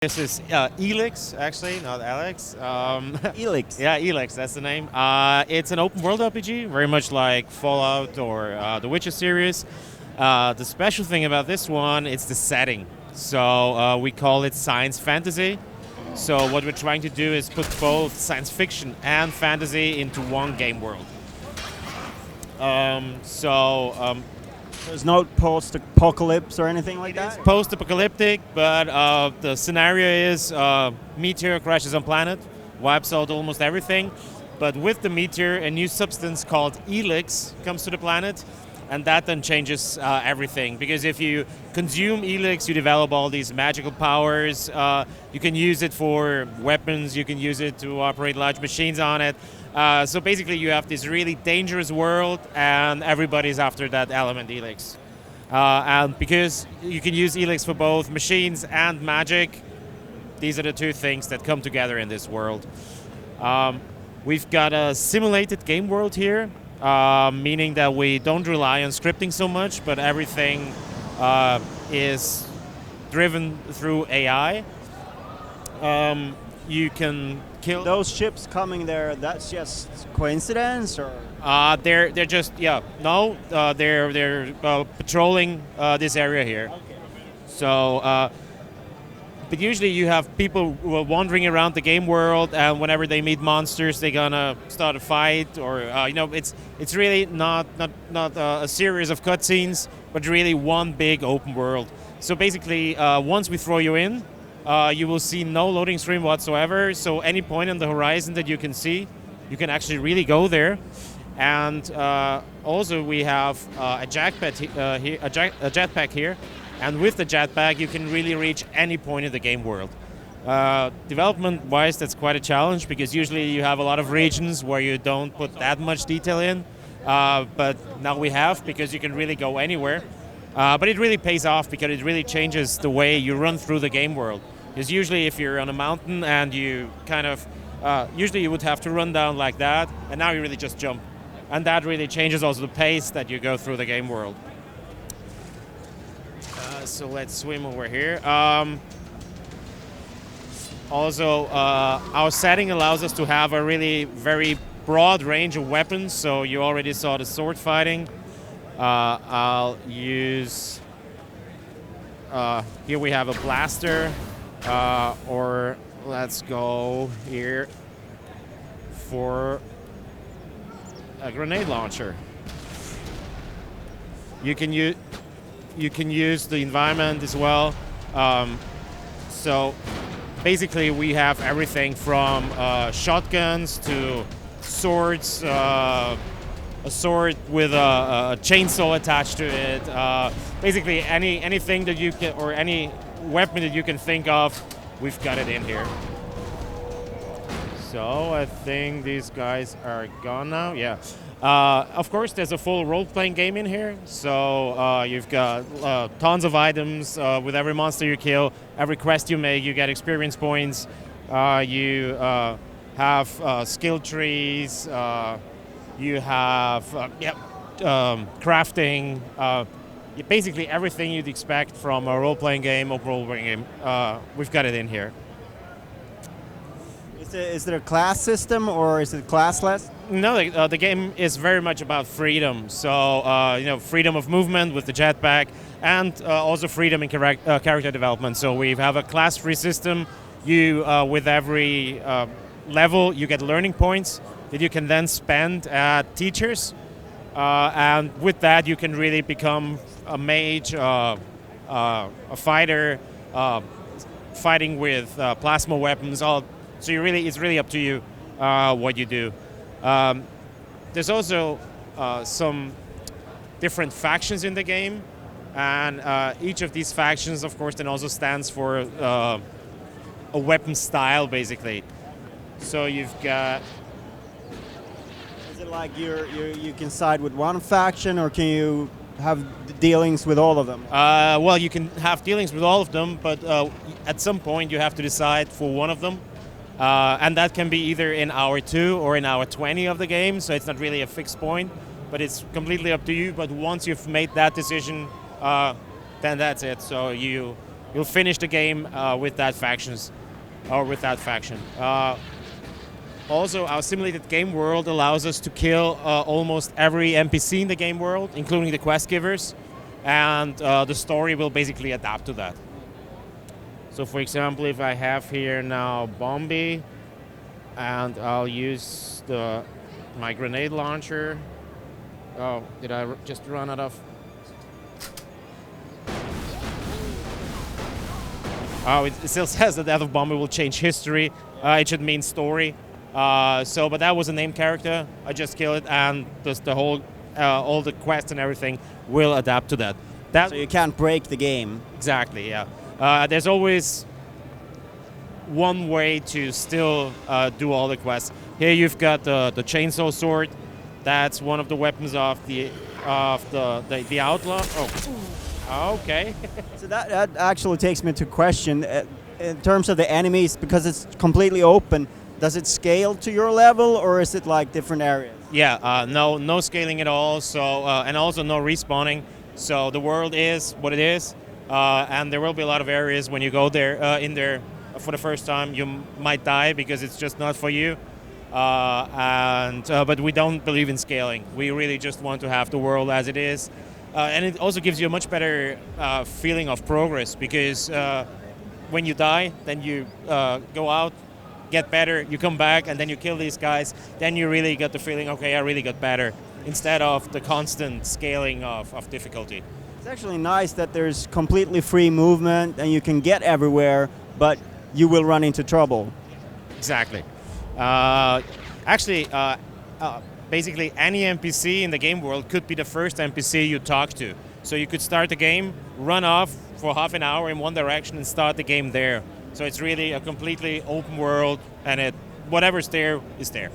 This is Elex, actually, not Alex. Elex. Yeah, Elex, that's the name. It's an open world RPG, very much like Fallout or the Witcher series. The special thing about this one, it's the setting. So we call it science fantasy. So what we're trying to do is put both science fiction and fantasy into one game world. There's no post-apocalypse or anything like that? It's post-apocalyptic, but the scenario is meteor crashes on planet, wipes out almost everything. But with the meteor, a new substance called Elex comes to the planet, and that then changes everything. Because if you consume Elex, you develop all these magical powers. You can use it for weapons, you can use it to operate large machines on it. So basically you have this really dangerous world and everybody's after that element Elex. And because you can use Elex for both machines and magic, these are the two things that come together in this world. We've got a simulated game world here, meaning that we don't rely on scripting so much, but everything is driven through AI. You can kill those ships coming there. That's just coincidence, or they're just they're patrolling this area here. Okay. So, but usually you have people who are wandering around the game world, and whenever they meet monsters, they're gonna start a fight, or it's really not a series of cutscenes, but really one big open world. So basically, once we throw you in, you will see no loading screen whatsoever. So any point on the horizon that you can see, you can actually really go there. And also we have a jetpack here. And with the jetpack, you can really reach any point in the game world. Development-wise, that's quite a challenge because usually you have a lot of regions where you don't put that much detail in. But now we have, because you can really go anywhere. But it really pays off because it really changes the way you run through the game world. Because usually if you're on a mountain and you kind of, usually you would have to run down like that, and now you really just jump. And that really changes also the pace that you go through the game world. So let's swim over here. Also, our setting allows us to have a really very broad range of weapons. So you already saw the sword fighting. I'll use, here we have a blaster, or let's go here for a grenade launcher. You can use the environment as well. So basically we have everything from shotguns to swords, a sword with a chainsaw attached to it. Basically anything that you can, or any weapon that you can think of, we've got it in here. So I think these guys are gone now. Yeah. Of course, there's a full role-playing game in here. So you've got tons of items. With every monster you kill, every quest you make, you get experience points. You have skill trees. You have crafting, basically everything you'd expect from a role-playing game, open role-playing game. We've got it in here. Is it a class system or is it classless? No, the game is very much about freedom. So freedom of movement with the jetpack, and also freedom in character development. So we have a class-free system. You with every level, you get learning points that you can then spend at teachers, and with that you can really become a mage, a fighter, fighting with plasma weapons. So it's really up to you what you do. There's also some different factions in the game, and each of these factions, of course, then also stands for a weapon style, basically. So you've got. Like you can side with one faction, or can you have dealings with all of them? Well, you can have dealings with all of them, but at some point you have to decide for one of them. And that can be either in hour 2 or in hour 20 of the game, so it's not really a fixed point, but it's completely up to you. But once you've made that decision, then that's it. So you you'll finish the game with that factions or with that faction. Also, our simulated game world allows us to kill almost every NPC in the game world, including the quest givers, and the story will basically adapt to that. So, for example, if I have here now Bombi, and I'll use my grenade launcher. Oh, did I just run out of? Oh, it still says that the death of Bombi will change history. It should mean story. But that was a named character. I just killed it, and the whole, all the quests and everything will adapt to that. So you can't break the game. Exactly, yeah. There's always one way to still do all the quests. Here you've got the chainsaw sword. That's one of the weapons of the outlaw. Oh, okay. So that actually takes me to a question. In terms of the enemies, because it's completely open, does it scale to your level, or is it like different areas? Yeah, no scaling at all. So and also no respawning. So the world is what it is, and there will be a lot of areas when you go there in there for the first time. You might die because it's just not for you. But we don't believe in scaling. We really just want to have the world as it is, and it also gives you a much better feeling of progress because when you die, then you go out, get better, you come back, and then you kill these guys. Then you really get the feeling, okay, I really got better, instead of the constant scaling of difficulty. It's actually nice that there's completely free movement and you can get everywhere, but you will run into trouble. Exactly. Basically any NPC in the game world could be the first NPC you talk to. So you could start the game, run off for half an hour in one direction and start the game there. So it's really a completely open world, and whatever's there is there.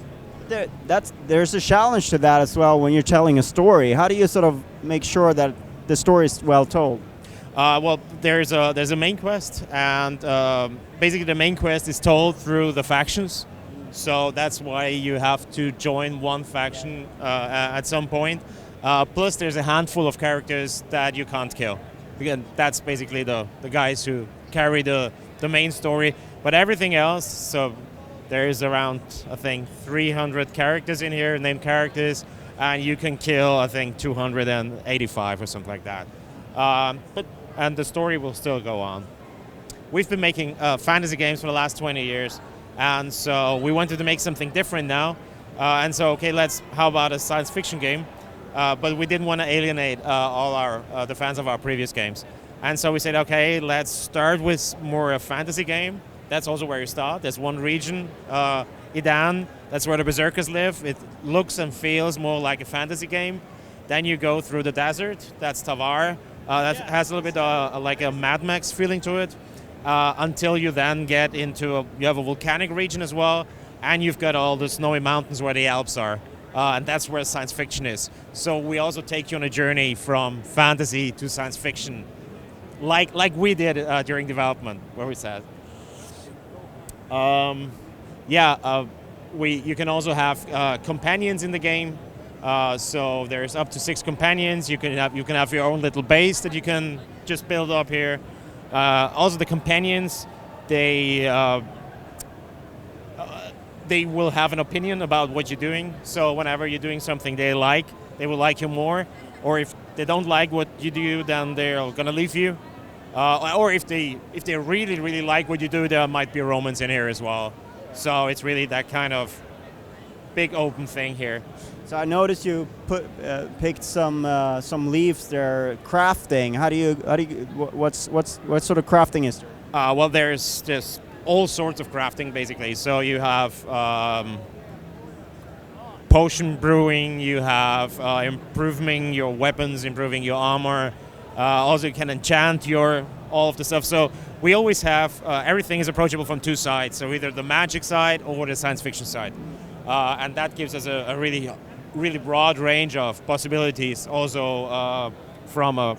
There's a challenge to that as well when you're telling a story. How do you sort of make sure that the story is well told? Well, there's a main quest, and basically the main quest is told through the factions. So that's why you have to join one faction at some point. Plus, there's a handful of characters that you can't kill. Again, that's basically the guys who carry the main story. But everything else, so there's around, I think, 300 characters in here, named characters, and you can kill, I think, 285 or something like that. And the story will still go on. We've been making fantasy games for the last 20 years, and so we wanted to make something different now. And so, okay, how about a science fiction game? But we didn't want to alienate all the fans of our previous games. And so we said, okay, let's start with more a fantasy game. That's also where you start. There's one region, Idan, that's where the Berserkers live. It looks and feels more like a fantasy game. Then you go through the desert, that's Tavar. That has a little bit like a Mad Max feeling to it. Until you then get into, you have a volcanic region as well, and you've got all the snowy mountains where the Alps are. And that's where science fiction is. So we also take you on a journey from fantasy to science fiction, like we did during development, where we said. You can also have companions in the game. So there's up to 6 companions. You can have your own little base that you can just build up here. Also, the companions, they will have an opinion about what you're doing. So whenever you're doing something they will like you more. Or if they don't like what you do, then they're gonna leave you. Or if they really, really like what you do, there might be romance in here as well. So it's really that kind of big open thing here. So I noticed you picked some leaves there, crafting. What sort of crafting is there? Well, there's just all sorts of crafting, basically. So you have potion brewing, you have improving your weapons, improving your armor. Also, you can enchant all of the stuff. So we always have, everything is approachable from 2 sides. So either the magic side or the science fiction side. And that gives us a really, really broad range of possibilities also from a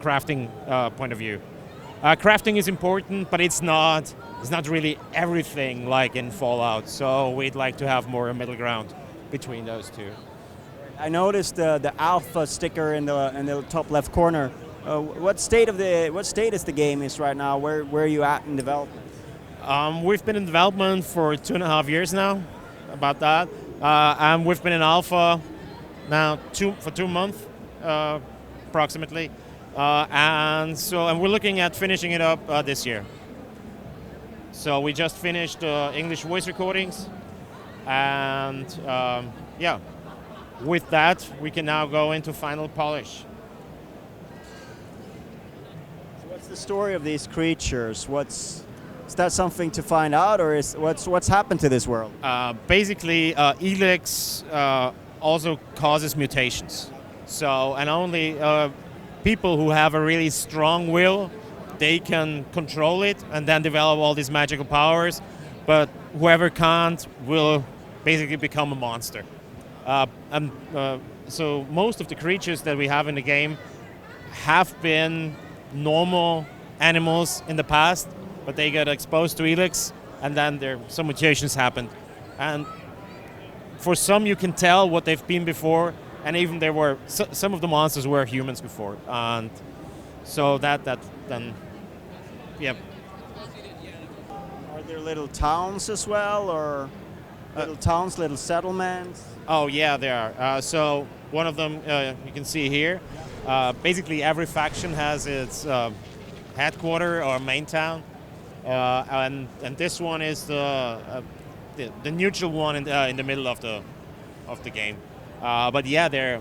crafting point of view. Crafting is important, but it's not really everything like in Fallout. So we'd like to have more a middle ground between those two. I noticed the alpha sticker in the top left corner. What state is the game is right now? Where are you at in development? We've been in development for 2.5 years now, about that, and we've been in alpha now for 2 months, approximately, and we're looking at finishing it up this year. So we just finished English voice recordings, and yeah, with that we can now go into final polish. So what's the story of these creatures? Is that something to find out, or what's happened to this world? Basically, Elex also causes mutations. So, and only people who have a really strong will, they can control it and then develop all these magical powers. But whoever can't will basically become a monster. So most of the creatures that we have in the game have been normal animals in the past, but they got exposed to Elex, and then some mutations happened. And for some, you can tell what they've been before, and even some of the monsters were humans before, and so that then, yeah. Are there little towns as well, or little towns, little settlements? Oh yeah, there are. So one of them you can see here. Basically, every faction has its headquarter or main town. And this one is the neutral one in the middle of the game. But yeah,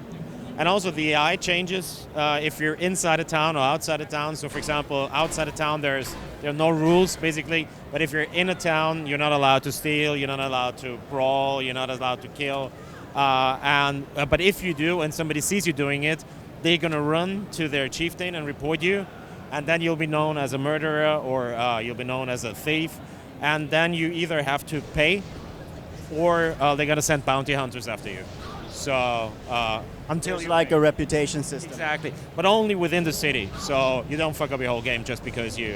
and also the AI changes if you're inside a town or outside a town. So for example, outside a town there are no rules basically. But if you're in a town, you're not allowed to steal, you're not allowed to brawl, you're not allowed to kill. But if you do and somebody sees you doing it, they're gonna run to their chieftain and report you. And then you'll be known as a murderer or you'll be known as a thief. And then you either have to pay or they're going to send bounty hunters after you. So until it's like a reputation system. Exactly. But only within the city. So you don't fuck up your whole game just because you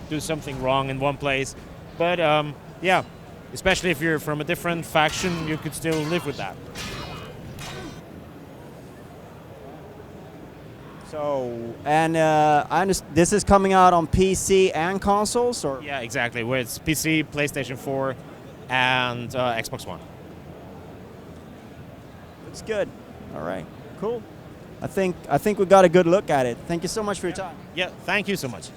do something wrong in one place. But yeah, especially if you're from a different faction, you could still live with that. So, and I understand this is coming out on PC and consoles, or? Yeah, exactly. Where it's PC, PlayStation 4, and Xbox One. It's good. All right, cool. I think we got a good look at it. Thank you so much for your time. Yeah, thank you so much.